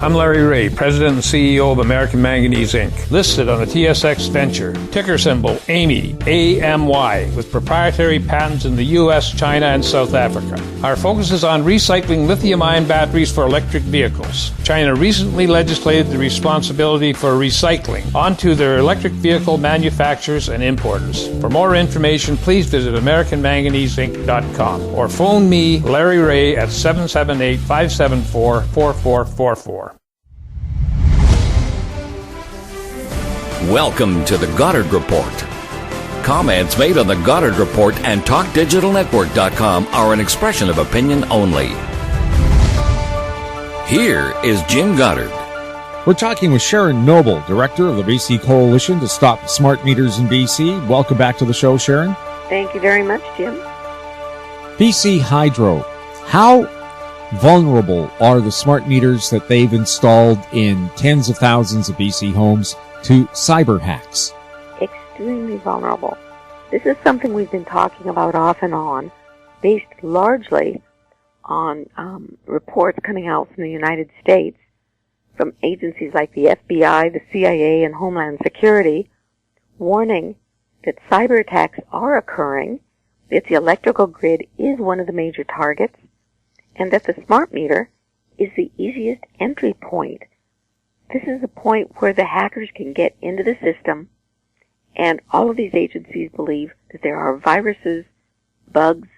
I'm Larry Ray, President and CEO of American Manganese Inc., listed on the TSX Venture, ticker symbol AMY, A-M-Y, with proprietary patents in the U.S., China, and South Africa. Our focus is on recycling lithium-ion batteries for electric vehicles. China recently legislated the responsibility for recycling onto their electric vehicle manufacturers and importers. For more information, please visit AmericanManganeseInc.com or phone me, Larry Ray, at 778-574-4444. Welcome to the Goddard Report. Comments made on the Goddard Report and TalkDigitalNetwork.com are an expression of opinion only. Here is Jim Goddard. We're talking with Sharon Noble, Director of the BC Coalition to Stop Smart Meters in BC. Welcome back to the show, Sharon. Thank you very much, Jim. BC Hydro, how vulnerable are the smart meters that they've installed in tens of thousands of BC homes to cyber hacks? Extremely vulnerable. This is something we've been talking about off and on, based largely on reports coming out from the United States from agencies like the FBI, the CIA, and Homeland Security, warning that cyber attacks are occurring, that the electrical grid is one of the major targets, and that the smart meter is the easiest entry point. This is the point where the hackers can get into the system, and all of these agencies believe that there are viruses, bugs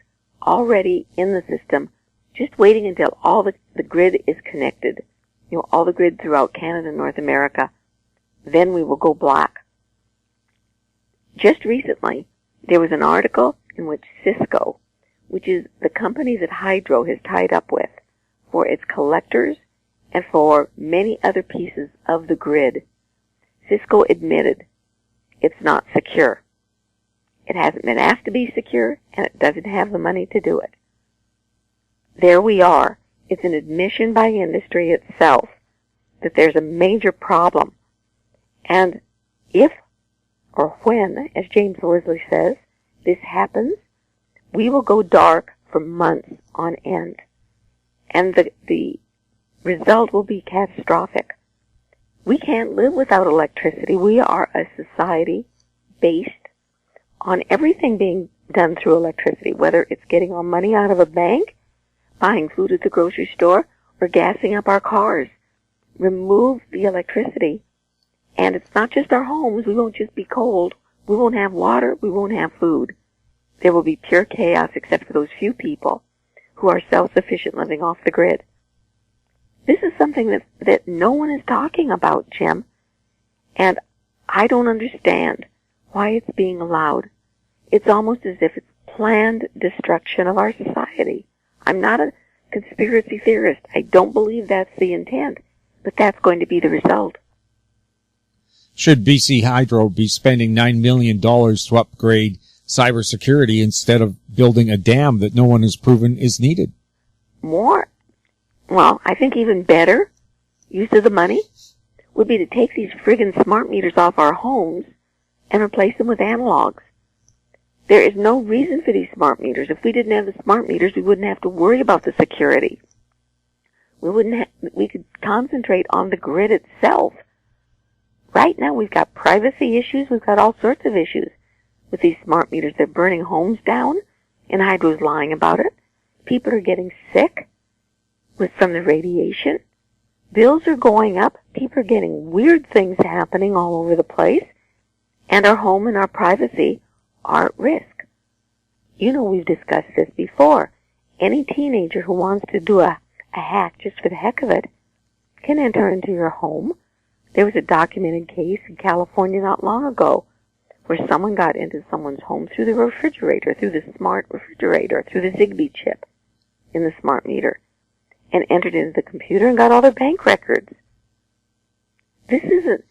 already in the system, just waiting until all the grid is connected, all the grid throughout Canada and North America. Then we will go black. Just recently, there was an article in which Cisco, which is the company that Hydro has tied up with for its collectors and for many other pieces of the grid, Cisco admitted it's not secure. It hasn't been asked to be secure, and it doesn't have the money to do it. There we are. It's an admission by industry itself that there's a major problem. And if or when, as James Leslie says, this happens, we will go dark for months on end. And the result will be catastrophic. We can't live without electricity. We are a society based on everything being done through electricity, whether it's getting our money out of a bank, buying food at the grocery store, or gassing up our cars. Remove the electricity, and it's not just our homes. We won't just be cold. We won't have water. We won't have food. There will be pure chaos except for those few people who are self-sufficient living off the grid. This is something that no one is talking about, Jim, and I don't understand why it's being allowed. It's almost as if it's planned destruction of our society. I'm not a conspiracy theorist. I don't believe that's the intent, but that's going to be the result. Should BC Hydro be spending $9 million to upgrade cybersecurity instead of building a dam that no one has proven is needed? More? Well, I think even better use of the money would be to take these friggin' smart meters off our homes and replace them with analogs. There is no reason for these smart meters. If we didn't have the smart meters, we wouldn't have to worry about the security. We could concentrate on the grid itself. Right now we've got privacy issues, we've got all sorts of issues with these smart meters. They're burning homes down, and Hydro's lying about it. People are getting sick from the radiation. Bills are going up. People are getting weird things happening all over the place. And our home and our privacy are at risk. We've discussed this before. Any teenager who wants to do a hack just for the heck of it can enter into your home. There was a documented case in California not long ago where someone got into someone's home through the refrigerator, through the smart refrigerator, through the Zigbee chip in the smart meter, and entered into the computer and got all their bank records. This isn't,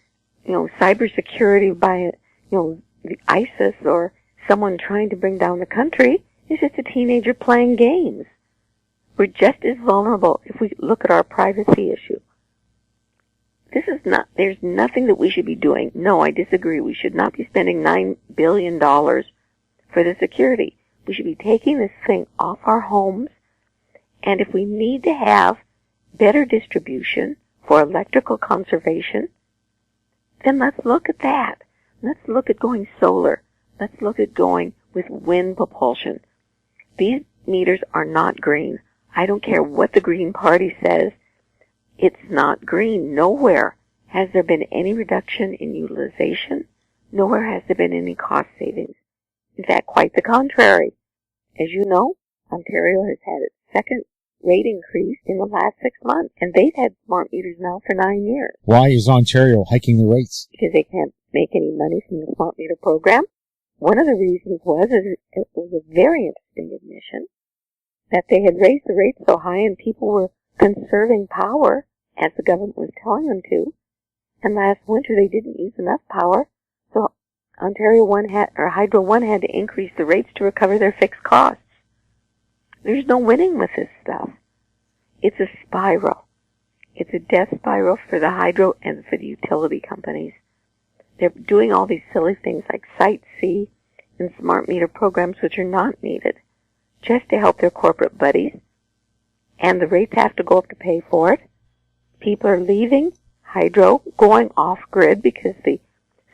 cybersecurity by, the ISIS or someone trying to bring down the country. It's just a teenager playing games. We're just as vulnerable if we look at our privacy issue. There's nothing that we should be doing. No, I disagree. We should not be spending $9 billion for the security. We should be taking this thing off our homes, and if we need to have better distribution for for electrical conservation, then let's look at that. Let's look at going solar. Let's look at going with wind propulsion. These meters are not green. I don't care what the Green Party says. It's not green. Nowhere has there been any reduction in utilization. Nowhere has there been any cost savings. In fact, quite the contrary. As you know, Ontario has had its second rate increase in the last 6 months, and they've had smart meters now for 9 years. Why is Ontario hiking the rates? Because they can't make any money from the smart meter program. One of the reasons was, it was a very interesting admission, that they had raised the rates so high and people were conserving power, as the government was telling them to, and last winter they didn't use enough power, so Hydro One had to increase the rates to recover their fixed costs. There's no winning with this stuff. It's a spiral. It's a death spiral for the hydro and for the utility companies. They're doing all these silly things like Site C and smart meter programs which are not needed, just to help their corporate buddies, and the rates have to go up to pay for it. People are leaving hydro, going off-grid because the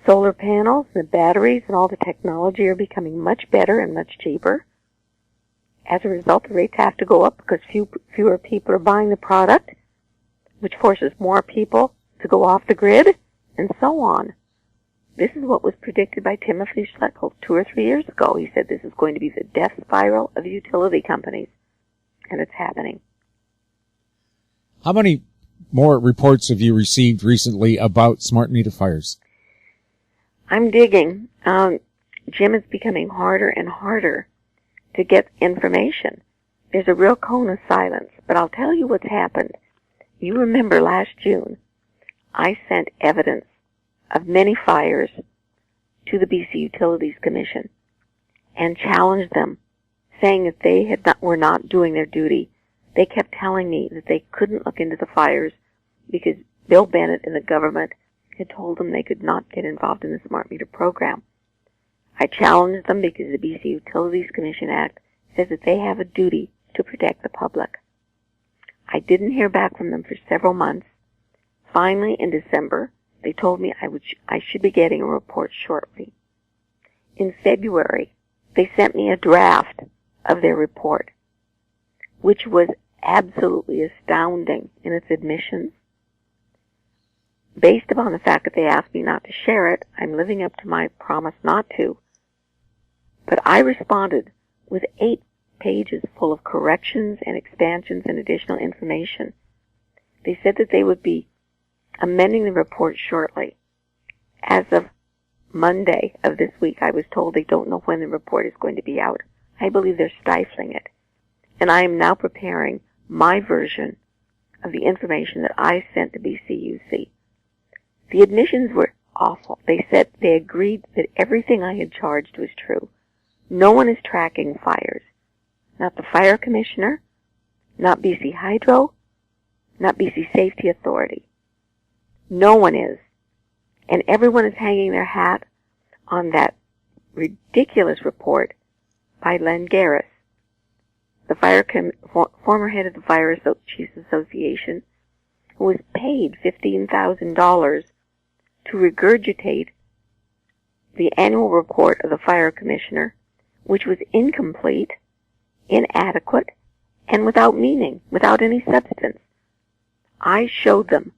solar panels, the batteries, and all the technology are becoming much better and much cheaper. As a result, the rates have to go up because fewer people are buying the product, which forces more people to go off the grid, and so on. This is what was predicted by Timothy Schleckel 2 or 3 years ago. He said this is going to be the death spiral of utility companies, and it's happening. How many more reports have you received recently about smart meter fires? I'm digging. Jim, it's becoming harder and harder to get information. There's a real cone of silence, but I'll tell you what's happened. You remember last June, I sent evidence of many fires to the BC Utilities Commission and challenged them, saying that they were not doing their duty. They kept telling me that they couldn't look into the fires because Bill Bennett and the government had told them they could not get involved in the smart meter program. I challenged them because the BC Utilities Commission Act says that they have a duty to protect the public. I didn't hear back from them for several months. Finally, in December, they told me I should be getting a report shortly. In February, they sent me a draft of their report, which was absolutely astounding in its admissions. Based upon the fact that they asked me not to share it, I'm living up to my promise not to. But I responded with 8 pages full of corrections and expansions and additional information. They said that they would be amending the report shortly. As of Monday of this week, I was told they don't know when the report is going to be out. I believe they're stifling it. And I am now preparing my version of the information that I sent to BCUC. The admissions were awful. They said they agreed that everything I had charged was true. No one is tracking fires. Not the Fire Commissioner, not BC Hydro, not BC Safety Authority. No one is. And everyone is hanging their hat on that ridiculous report by Len Garris, the former head of the Fire Chiefs Association, who was paid $15,000 to regurgitate the annual report of the Fire Commissioner, which was incomplete, inadequate, and without meaning, without any substance. I showed them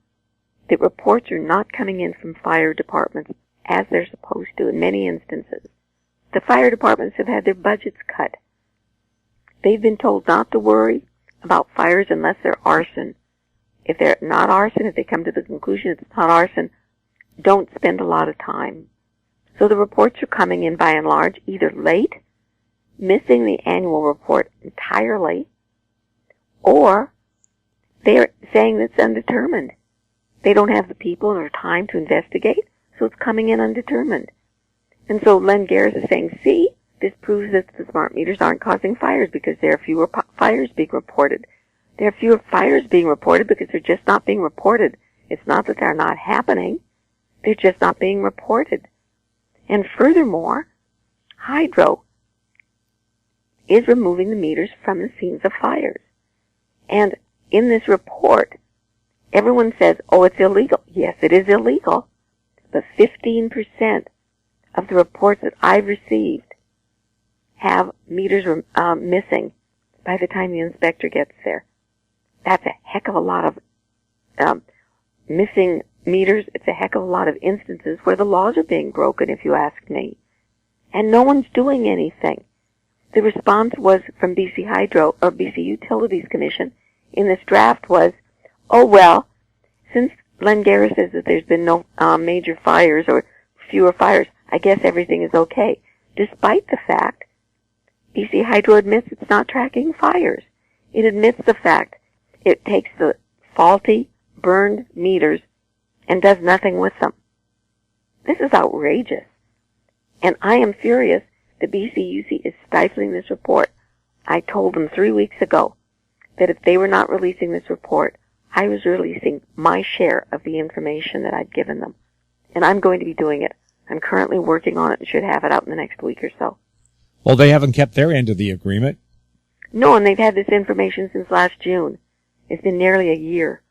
that reports are not coming in from fire departments as they're supposed to in many instances. The fire departments have had their budgets cut. They've been told not to worry about fires unless they're arson. If they're not arson, if they come to the conclusion it's not arson, don't spend a lot of time. So the reports are coming in by and large either late, missing the annual report entirely, or they're saying it's undetermined. They don't have the people or time to investigate, so it's coming in undetermined. And so Len Garris is saying, see, this proves that the smart meters aren't causing fires because there are fewer fires being reported. There are fewer fires being reported because they're just not being reported. It's not that they're not happening. They're just not being reported. And furthermore, Hydro is removing the meters from the scenes of fires. And in this report, Everyone says, oh, it's illegal. Yes, it is illegal. But 15% of the reports that I've received have meters missing by the time the inspector gets there. That's a heck of a lot of missing meters. It's a heck of a lot of instances where the laws are being broken, if you ask me. And no one's doing anything. The response was from BC Hydro, or BC Utilities Commission, in this draft was, oh, well, since Len Guerra says that there's been no major fires or fewer fires, I guess everything is okay. Despite the fact, BC Hydro admits it's not tracking fires. It admits the fact it takes the faulty, burned meters and does nothing with them. This is outrageous. And I am furious that BCUC is stifling this report. I told them 3 weeks ago that if they were not releasing this report, I was releasing my share of the information that I'd given them. And I'm going to be doing it. I'm currently working on it and should have it out in the next week or so. Well, they haven't kept their end of the agreement. No, and they've had this information since last June. It's been nearly a year.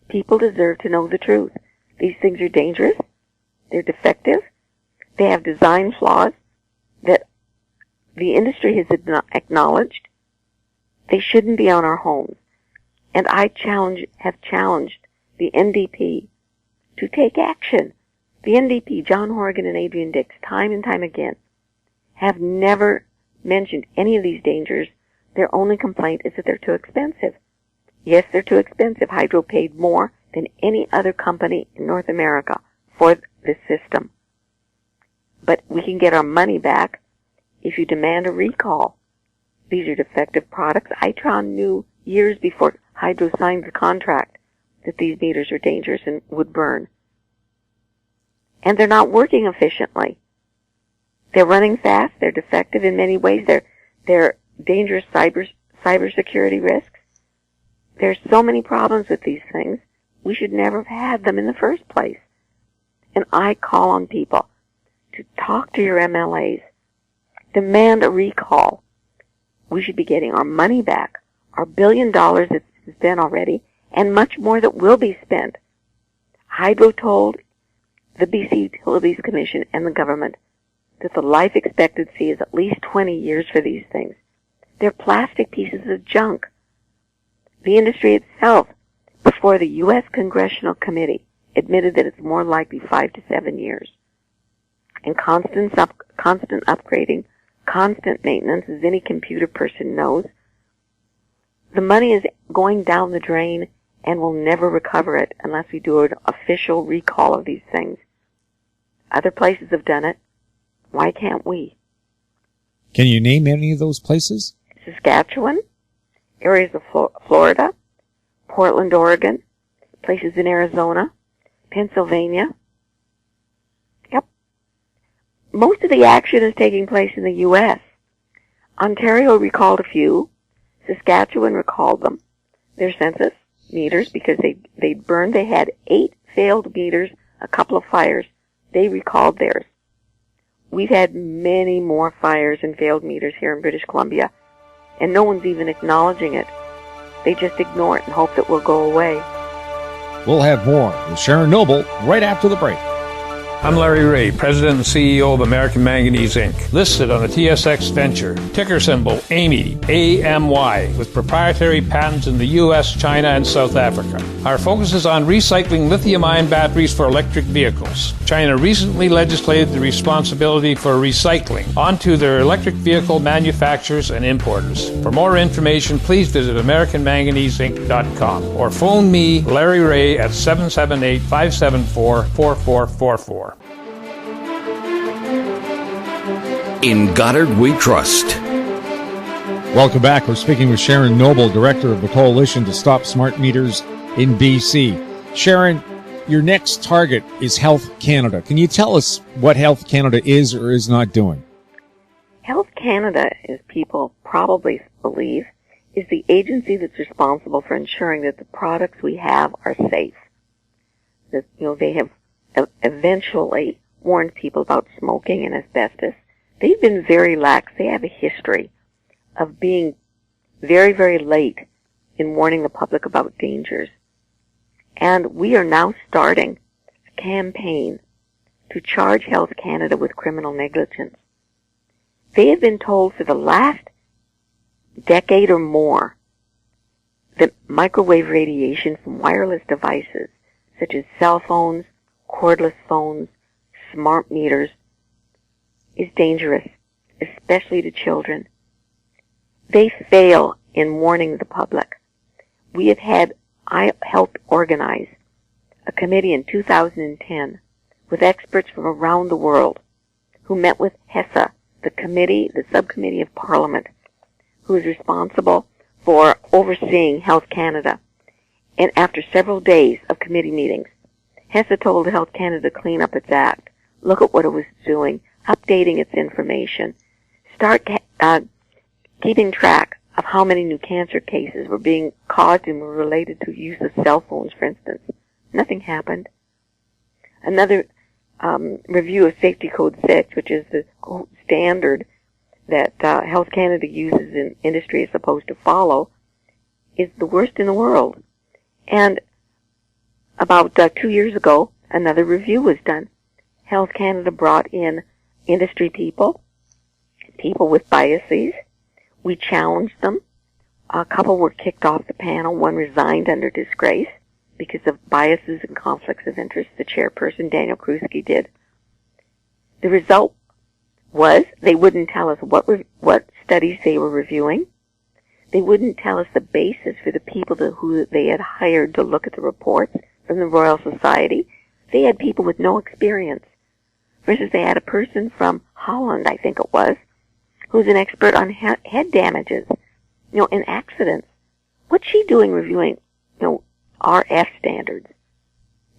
People deserve to know the truth. These things are dangerous. They're defective. They have design flaws that the industry has acknowledged. They shouldn't be on our homes. And I have challenged the NDP to take action. The NDP, John Horgan and Adrian Dix, time and time again, have never mentioned any of these dangers. Their only complaint is that they're too expensive. Yes, they're too expensive. Hydro paid more than any other company in North America for this system. But we can get our money back if you demand a recall. These are defective products. Itron knew years before Hydro signed the contract that these meters are dangerous and would burn. And they're not working efficiently. They're running fast. They're defective in many ways. They're dangerous cybersecurity risks. There's so many problems with these things. We should never have had them in the first place. And I call on people to talk to your MLAs. Demand a recall. We should be getting our money back, our $1 billion that's spent already, and much more that will be spent. Hydro told the BC Utilities Commission and the government that the life expectancy is at least 20 years for these things. They're plastic pieces of junk. The industry itself, before the U.S. Congressional Committee, admitted that it's more likely 5 to 7 years. And constant upgrading, constant maintenance, as any computer person knows, the money is going down the drain and we'll never recover it unless we do an official recall of these things. Other places have done it. Why can't we? Can you name any of those places? Saskatchewan, areas of Florida, Portland, Oregon, places in Arizona, Pennsylvania. Yep. Most of the action is taking place in the U.S. Ontario recalled a few. Saskatchewan recalled them, their census meters, because they burned. They had 8 failed meters, a couple of fires. They recalled theirs. We've had many more fires and failed meters here in British Columbia, and no one's even acknowledging it. They just ignore it and hope that we'll go away. We'll have more with Sharon Noble right after the break. I'm Larry Ray, President and CEO of American Manganese Inc., listed on a TSX Venture, ticker symbol AMY, A-M-Y, with proprietary patents in the U.S., China, and South Africa. Our focus is on recycling lithium-ion batteries for electric vehicles. China recently legislated the responsibility for recycling onto their electric vehicle manufacturers and importers. For more information, please visit AmericanManganeseInc.com or phone me, Larry Ray, at 778-574-4444. In Goddard we trust. Welcome back. We're speaking with Sharon Noble, Director of the Coalition to Stop Smart Meters in BC. Sharon, your next target is Health Canada. Can you tell us what Health Canada is or is not doing? Health Canada, as people probably believe, is the agency that's responsible for ensuring that the products we have are safe. That, they have eventually warned people about smoking and asbestos. They've been very lax. They have a history of being very, very late in warning the public about dangers. And we are now starting a campaign to charge Health Canada with criminal negligence. They have been told for the last decade or more that microwave radiation from wireless devices, such as cell phones, cordless phones, smart meters, is dangerous, especially to children. They fail in warning the public. We have had, I helped organize a committee in 2010 with experts from around the world who met with HESA, the subcommittee of Parliament, who is responsible for overseeing Health Canada. And after several days of committee meetings, HESA told Health Canada to clean up its act, look at what it was doing, updating its information, start keeping track of how many new cancer cases were being caused and were related to use of cell phones, for instance. Nothing happened. Another review of Safety Code 6, which is the standard that Health Canada uses and industry is supposed to follow, is the worst in the world. And about 2 years ago, another review was done. Health Canada brought in industry people with biases. We challenged them. A couple were kicked off the panel. One resigned under disgrace because of biases and conflicts of interest. The chairperson, Daniel Krusky, did. The result was they wouldn't tell us what studies they were reviewing. They wouldn't tell us the basis for the people who they had hired to look at the reports from the Royal Society. They had people with no experience. For instance, they had a person from Holland, I think it was, who's an expert on head damages, in accidents. What's she doing reviewing, RF standards?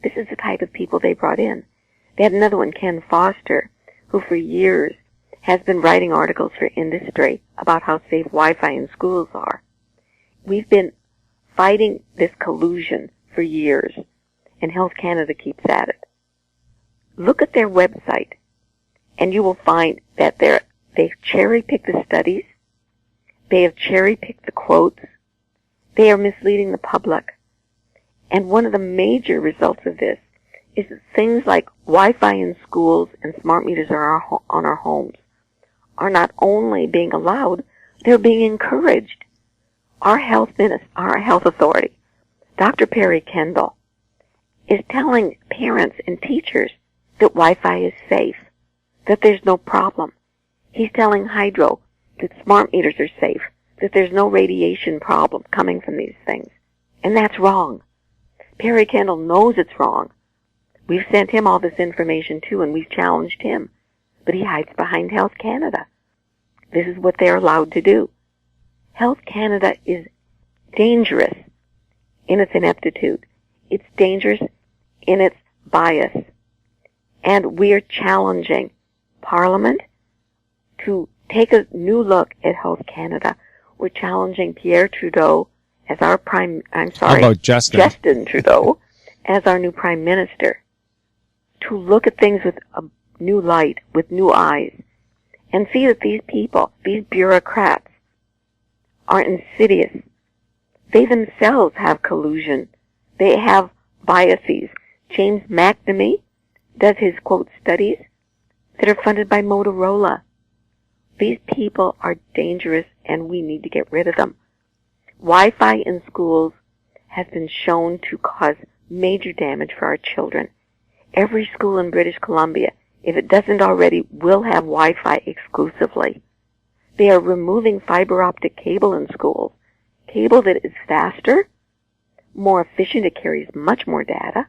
This is the type of people they brought in. They had another one, Ken Foster, who for years has been writing articles for industry about how safe Wi-Fi in schools are. We've been fighting this collusion for years, and Health Canada keeps at it. Look at their website, and you will find that they've cherry-picked the studies, they have cherry-picked the quotes, they are misleading the public. And one of the major results of this is that things like Wi-Fi in schools and smart meters on our homes are not only being allowed, they're being encouraged. Our health authority, Dr. Perry Kendall, is telling parents and teachers that Wi-Fi is safe, that there's no problem. He's telling Hydro that smart meters are safe, that there's no radiation problem coming from these things. And that's wrong. Perry Kendall knows it's wrong. We've sent him all this information too, and we've challenged him. But he hides behind Health Canada. This is what they're allowed to do. Health Canada is dangerous in its ineptitude. It's dangerous in its bias. And we are challenging Parliament to take a new look at Health Canada. We're challenging Pierre Trudeau as our How about Justin Trudeau as our new Prime Minister, to look at things with a new light, with new eyes, and see that these people, these bureaucrats, are insidious. They themselves have collusion. They have biases. James McNamee does his, quote, studies that are funded by Motorola. These people are dangerous, and we need to get rid of them. Wi-Fi in schools has been shown to cause major damage for our children. Every school in British Columbia, if it doesn't already, will have Wi-Fi exclusively. They are removing fiber optic cable in schools. Cable that is faster, more efficient, it carries much more data,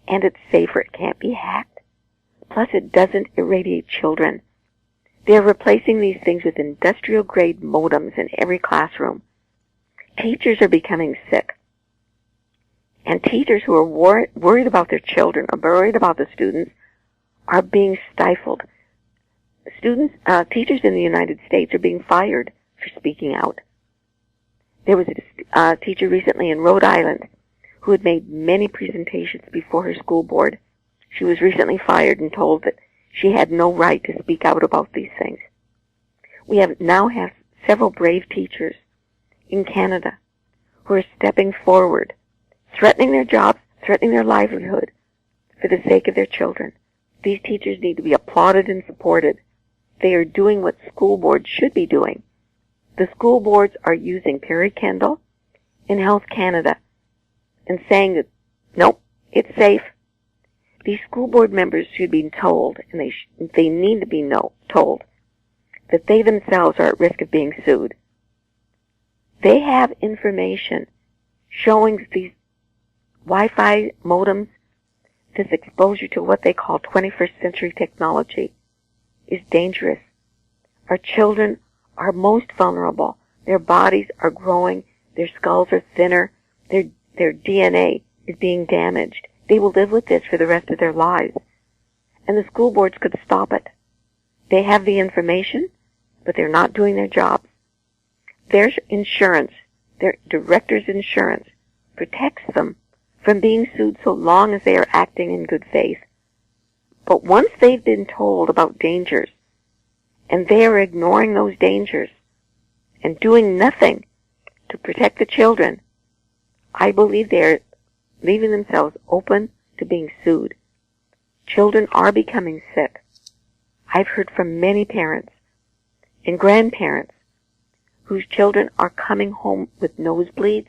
and it's safer. It can't be hacked. Plus, it doesn't irradiate children. They are replacing these things with industrial-grade modems in every classroom. Teachers are becoming sick. And teachers who are worried about their children, or worried about the students, are being stifled. Teachers in the United States are being fired for speaking out. There was a teacher recently in Rhode Island who had made many presentations before her school board. She was recently fired and told that she had no right to speak out about these things. We now have several brave teachers in Canada who are stepping forward threatening their jobs, threatening their livelihood for the sake of their children. These teachers need to be applauded and supported. They are doing what school boards should be doing. The school boards are using Perry Kendall and Health Canada and saying that, nope, it's safe. These school board members should be told, and they need to be told, that they themselves are at risk of being sued. They have information showing that these Wi-Fi modems, this exposure to what they call 21st century technology, is dangerous. Our children are most vulnerable. Their bodies are growing. Their skulls are thinner. Their DNA is being damaged. They will live with this for the rest of their lives. And the school boards could stop it. They have the information, but they're not doing their jobs. Their insurance, their director's insurance, protects them from being sued so long as they are acting in good faith. But once they've been told about dangers, and they are ignoring those dangers, and doing nothing to protect the children, I believe they're leaving themselves open to being sued. Children are becoming sick. I've heard from many parents and grandparents whose children are coming home with nosebleeds,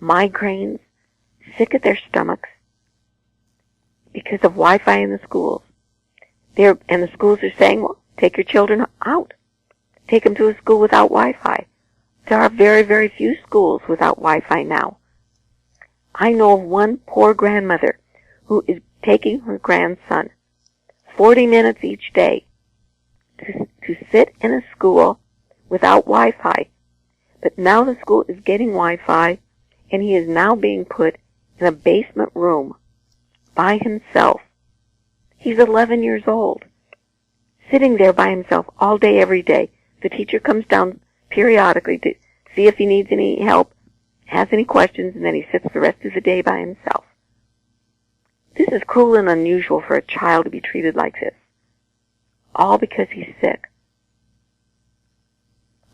migraines, sick at their stomachs because of Wi-Fi in the schools. And the schools are saying, well, take your children out. Take them to a school without Wi-Fi. There are very, very few schools without Wi-Fi now. I know of one poor grandmother who is taking her grandson 40 minutes each day to sit in a school without Wi-Fi. But now the school is getting Wi-Fi, and he is now being put in a basement room by himself. He's 11 years old, sitting there by himself all day, every day. The teacher comes down periodically to see if he needs any help, has any questions, and then he sits the rest of the day by himself. This is cruel and unusual for a child to be treated like this, all because he's sick.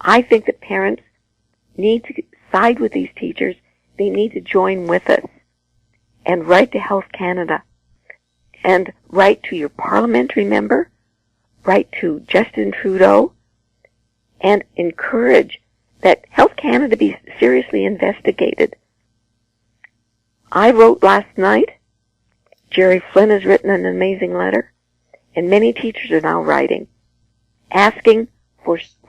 I think that parents need to side with these teachers. They need to join with us and write to Health Canada and write to your parliamentary member, write to Justin Trudeau, and encourage that Health Canada be seriously investigated. I wrote last night. Jerry Flynn has written an amazing letter, and many teachers are now writing, asking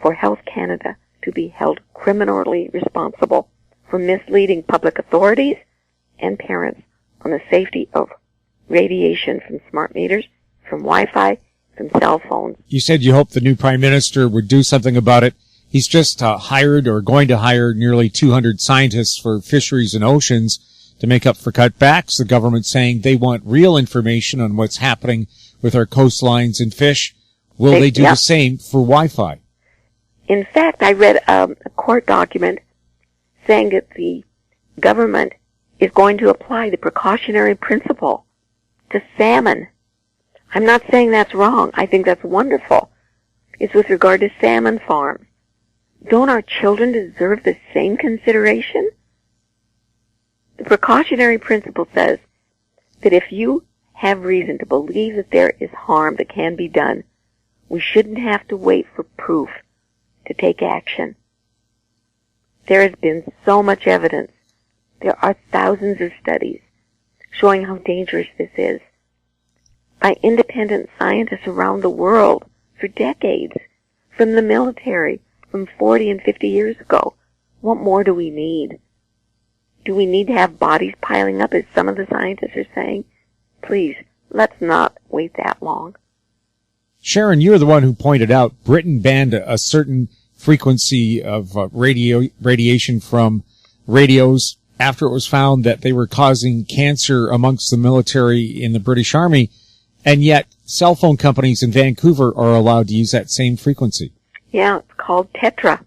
for Health Canada to be held criminally responsible for misleading public authorities and parents on the safety of radiation from smart meters, from Wi-Fi, from cell phones. You said you hoped the new Prime Minister would do something about it. He's just hired or going to hire nearly 200 scientists for fisheries and oceans to make up for cutbacks. The government's saying they want real information on what's happening with our coastlines and fish. Will they do the same for Wi-Fi? In fact, I read a court document saying that the government is going to apply the precautionary principle to salmon. I'm not saying that's wrong. I think that's wonderful. It's with regard to salmon farms. Don't our children deserve the same consideration? The precautionary principle says that if you have reason to believe that there is harm that can be done, we shouldn't have to wait for proof to take action. There has been so much evidence. There are thousands of studies showing how dangerous this is by independent scientists around the world for decades, from the military, from 40 and 50 years ago. What more do we need? Do we need to have bodies piling up, as some of the scientists are saying? Please, let's not wait that long. Sharon, you're the one who pointed out Britain banned a certain frequency of radiation from radios after it was found that they were causing cancer amongst the military in the British Army, and yet cell phone companies in Vancouver are allowed to use that same frequency. Yeah, it's called Tetra,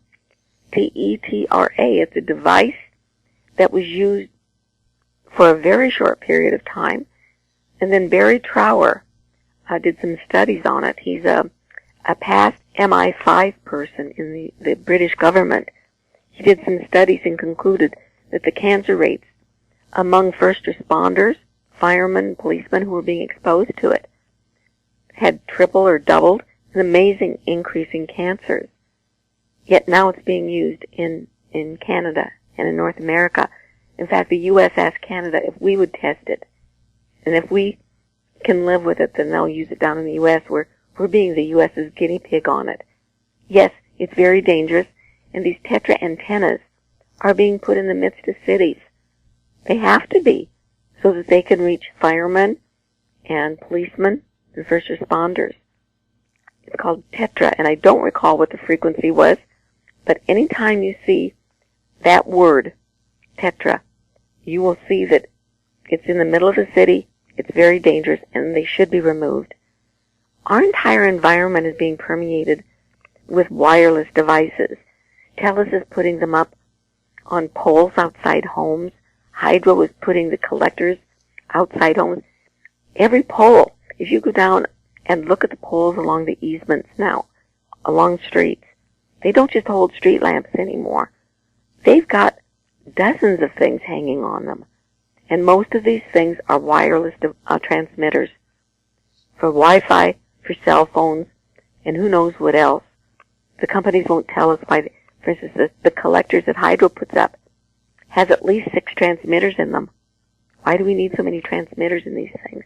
T-E-T-R-A. It's a device that was used for a very short period of time, and then Barry Trower did some studies on it. He's a past MI5 person in the British government. He did some studies and concluded that the cancer rates among first responders, firemen, policemen who were being exposed to it had tripled or doubled, an amazing increase in cancers. Yet now it's being used in Canada and in North America. In fact, the U.S. asked Canada if we would test it. And if we can live with it, then they'll use it down in the U.S. We're being the U.S.'s guinea pig on it. Yes, it's very dangerous, and these tetra antennas are being put in the midst of cities. They have to be, so that they can reach firemen and policemen and first responders. It's called tetra, and I don't recall what the frequency was, but anytime you see that word, tetra, you will see that it's in the middle of the city, it's very dangerous, and they should be removed. Our entire environment is being permeated with wireless devices. TELUS is putting them up on poles outside homes. Hydro is putting the collectors outside homes. Every pole, if you go down and look at the poles along the easements now, along streets, they don't just hold street lamps anymore. They've got dozens of things hanging on them. And most of these things are wireless transmitters for Wi-Fi, for cell phones, and who knows what else. The companies won't tell us why. For instance, the collectors that Hydro puts up has at least 6 transmitters in them. Why do we need so many transmitters in these things?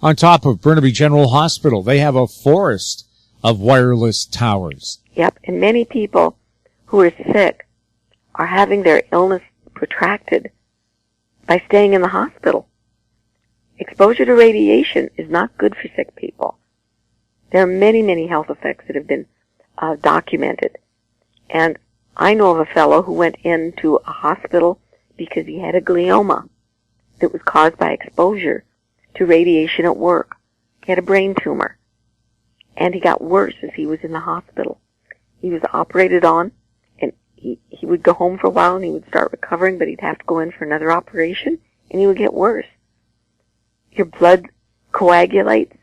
On top of Burnaby General Hospital, they have a forest of wireless towers. Yep, and many people who are sick are having their illness protracted by staying in the hospital. Exposure to radiation is not good for sick people. There are many, many health effects that have been documented. And I know of a fellow who went into a hospital because he had a glioma that was caused by exposure to radiation at work. He had a brain tumor. And he got worse as he was in the hospital. He was operated on, and he would go home for a while and he would start recovering, but he'd have to go in for another operation, and he would get worse. Your blood coagulates.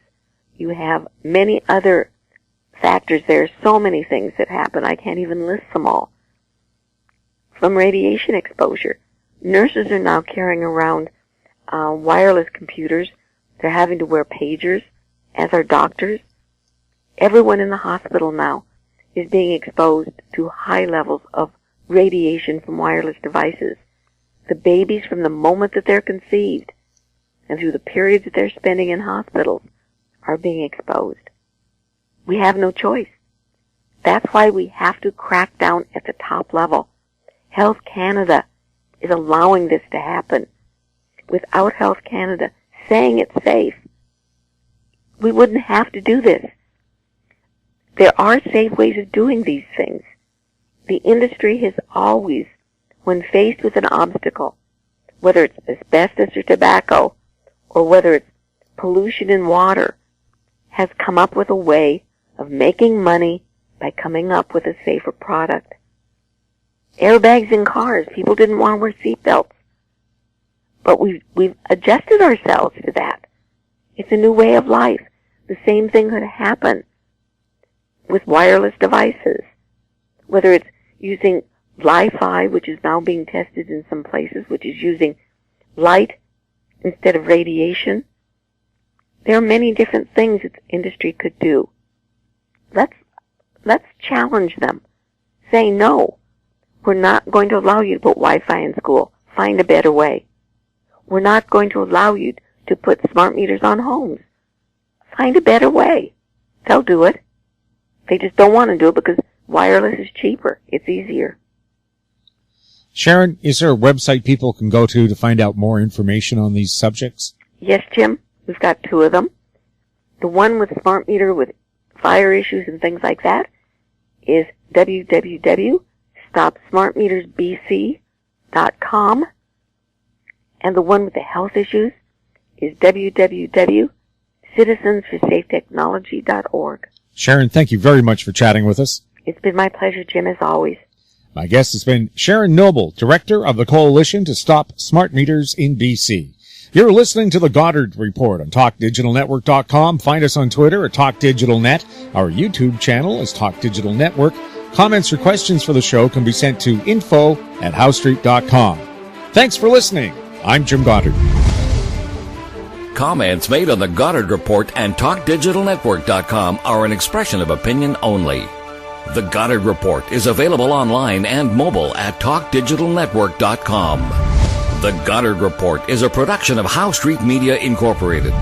You have many other factors. There are so many things that happen. I can't even list them all. From radiation exposure, nurses are now carrying around wireless computers. They're having to wear pagers, as are doctors. Everyone in the hospital now is being exposed to high levels of radiation from wireless devices. The babies, from the moment that they're conceived and through the periods that they're spending in hospitals, are being exposed. We have no choice. That's why we have to crack down at the top level. Health Canada is allowing this to happen. Without Health Canada saying it's safe, we wouldn't have to do this. There are safe ways of doing these things. The industry has always, when faced with an obstacle, whether it's asbestos or tobacco, or whether it's pollution in water, has come up with a way of making money by coming up with a safer product. Airbags in cars. People didn't want to wear seatbelts. But we've adjusted ourselves to that. It's a new way of life. The same thing could happen with wireless devices. Whether it's using Li-Fi, which is now being tested in some places, which is using light instead of radiation. There are many different things that the industry could do. Let's challenge them. Say, no, we're not going to allow you to put Wi-Fi in school. Find a better way. We're not going to allow you to put smart meters on homes. Find a better way. They'll do it. They just don't want to do it because wireless is cheaper. It's easier. Sharon, is there a website people can go to find out more information on these subjects? Yes, Jim. We've got 2 of them. The one with smart meter with fire issues and things like that is www.stopsmartmetersbc.com. And the one with the health issues is www.citizensforsafetechnology.org. Sharon, thank you very much for chatting with us. It's been my pleasure, Jim, as always. My guest has been Sharon Noble, Director of the Coalition to Stop Smart Meters in BC. You're listening to the Goddard Report on TalkDigitalNetwork.com. Find us on Twitter at TalkDigitalNet. Our YouTube channel is Talk Digital Network. Comments or questions for the show can be sent to info@howstreet.com. Thanks for listening. I'm Jim Goddard. Comments made on the Goddard Report and TalkDigitalNetwork.com are an expression of opinion only. The Goddard Report is available online and mobile at TalkDigitalNetwork.com. The Goddard Report is a production of Howe Street Media Incorporated.